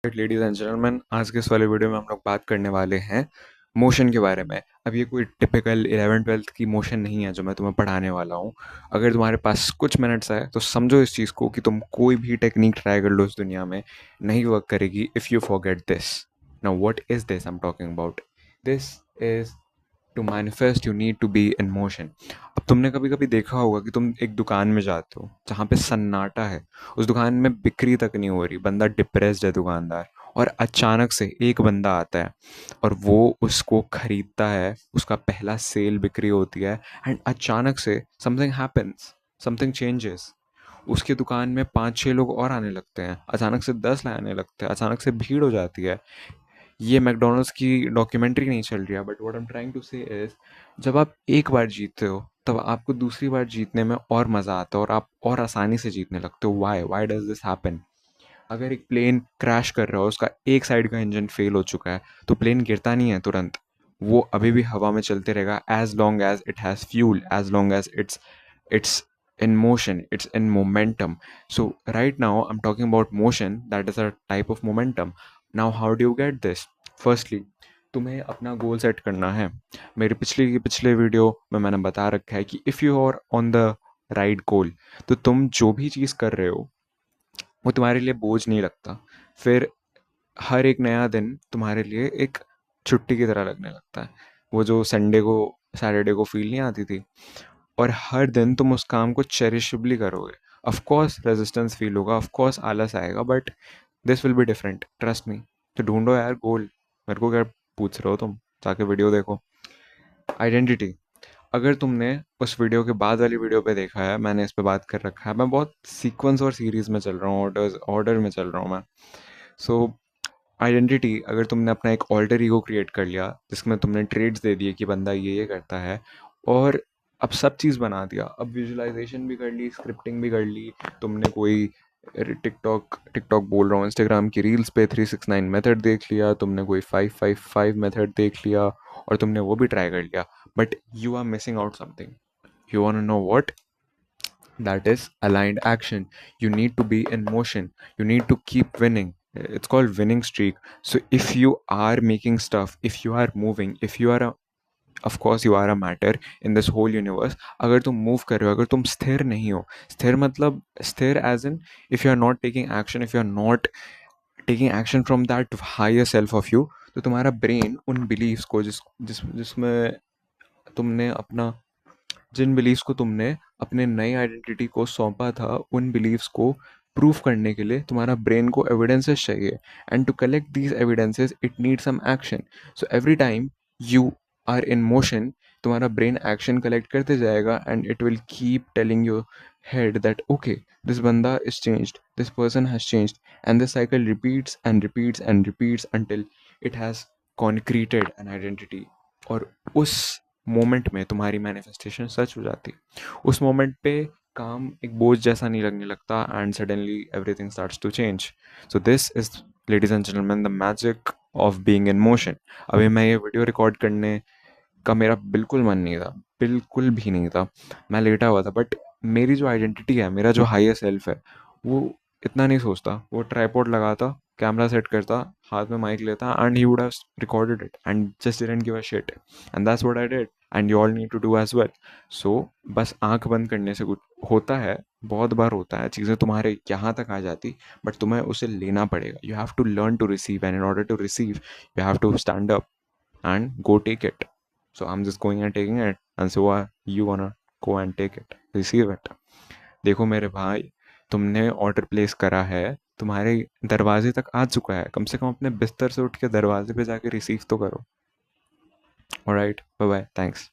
Ladies and gentleman, आज के इस वाले वीडियो में हम लोग बात करने वाले हैं मोशन के बारे में। अब ये कोई टिपिकल 11वीं 12वीं की मोशन नहीं है जो मैं तुम्हें पढ़ाने वाला हूँ। अगर तुम्हारे पास कुछ मिनट्स है तो समझो इस चीज़ को कि तुम कोई भी टेक्निक ट्राई कर लो इस दुनिया में, नहीं वर्क करेगी if you forget this. Now what is this I am talking about? This is to manifest you need to be in motion. अब तुमने कभी कभी देखा होगा कि तुम एक दुकान में जाते हो जहाँ पे सन्नाटा है, उस दुकान में बिक्री तक नहीं हो रही, बंदा डिप्रेस्ड है दुकानदार, और अचानक से एक बंदा आता है और वो उसको खरीदता है, उसका पहला सेल बिक्री होती है, एंड अचानक से समथिंग हैपन्स, समथिंग चेंजेस। उसकी दुकान में 5-6 लोग और आने लगते हैं, अचानक से 10 आने लगते हैं, अचानक से भीड़ हो जाती है। ये मैकडोनल्ड्स की डॉक्यूमेंट्री नहीं चल रही है, but what I am trying to say is, जब आप एक बार जीतते हो तब आपको दूसरी बार जीतने में और मज़ा आता है और आप और आसानी से जीतने लगते हो। Why does this happen? अगर एक प्लेन क्रैश कर रहा हो, उसका एक साइड का इंजन फेल हो चुका है, तो प्लेन गिरता नहीं है तुरंत, वो अभी भी हवा में चलते रहेगा as long as it has fuel, as long as it's in motion, it's in momentum. So right now I'm talking about motion, that is a type of momentum. Now how do you get this? Firstly, तुम्हें अपना goal set करना है। मेरे पिछले video में मैंने बता रखा है कि if you are on the right goal, तो तुम जो भी चीज़ कर रहे हो वो तुम्हारे लिए बोझ नहीं लगता। फिर हर एक नया दिन तुम्हारे लिए एक छुट्टी की तरह लगने लगता है। वो जो संडे को सैटरडे को फील नहीं आती थी, और हर दिन तुम उस काम को चेरिशबली करोगे। ऑफ कोर्स रेजिस्टेंस फील होगा, ऑफ कोर्स आलस आएगा, but this will be different, trust me. तो ढूंढो यार गोल। मेरे को क्या पूछ रहे हो तुम? जाके वीडियो देखो। आइडेंटिटी, अगर तुमने उस वीडियो के बाद वाली वीडियो पे देखा है, मैंने इस पे बात कर रखा है। मैं बहुत सीक्वेंस और सीरीज में चल रहा हूँ, ऑर्डर में चल रहा हूँ मैं। सो आइडेंटिटी, अगर तुमने अपना एक ऑल्टर ईगो क्रिएट कर लिया जिसमें तुमने ट्रेड्स दे दिए कि बंदा ये करता है, और अब सब चीज़ बना दिया, अब विजुअलाइजेशन भी कर ली, स्क्रिप्टिंग भी कर ली, तुमने कोई टिकटॉक टिकटॉक बोल रहा हूँ, इंस्टाग्राम की रील्स पे 369 मेथड देख लिया, तुमने कोई 555 मेथड देख लिया, और तुमने वो भी ट्राई कर लिया, but you are missing out something. You want to know what? That is aligned action. You need to be in motion. You need to keep winning. It's called winning streak. So if you are making stuff, if you are moving, if you are a, of course you are a matter in this whole universe. अगर तुम move कर रहे हो, अगर तुम स्थिर नहीं हो, स्थिर मतलब स्थिर as in, if you are not taking action, if you are not taking action from that higher self of you, तो तुम्हारा ब्रेन उन बिलीव्स को जिसमें तुमने अपना, जिन बिलीव्स को तुमने अपने नई आइडेंटिटी को सौंपा था, उन बिलीव्स को प्रूव करने के लिए तुम्हारा ब्रेन को एविडेंसेस चाहिए, and to collect these evidences it need some action. So every time you are in motion, तुम्हारा ब्रेन एक्शन कलेक्ट करते जाएगा, and it will keep telling your head that okay, this banda is changed, this person has changed, and this cycle repeats and repeats and repeats until it has concreted an identity. और उस moment में तुम्हारी manifestation सच हो जाती। उस moment पे काम एक बोझ जैसा नहीं लगने लगता, and suddenly everything starts to change. So this is, ladies and gentleman, the magic of being in motion. अभी मैं ये वीडियो रिकॉर्ड करने का मेरा बिल्कुल मन नहीं था, बिल्कुल भी नहीं था। मैं लेटा हुआ था, बट मेरी जो आइडेंटिटी है, मेरा जो हायर सेल्फ है, वो इतना नहीं सोचता। वो ट्राइपॉड लगाता, कैमरा सेट करता, हाथ में माइक लेता, and he would have recorded it and just didn't give a shit, and that's what I did, and you all need to do as well. So बस आंख बंद करने से कुछ होता है, बहुत बार होता है, चीज़ें तुम्हारे यहाँ तक आ जाती, बट तुम्हें उसे लेना पड़ेगा। You have to learn to receive, and in order to receive you have to stand up and go take it. So I'm just going and taking it, and so you wanna go and take it, receive it. देखो मेरे भाई, तुमने order place करा है, तुम्हारे दरवाजे तक आ चुका है, कम से कम अपने बिस्तर से उठ के दरवाजे पे जाके रिसीव तो करो। Alright, bye bye, thanks.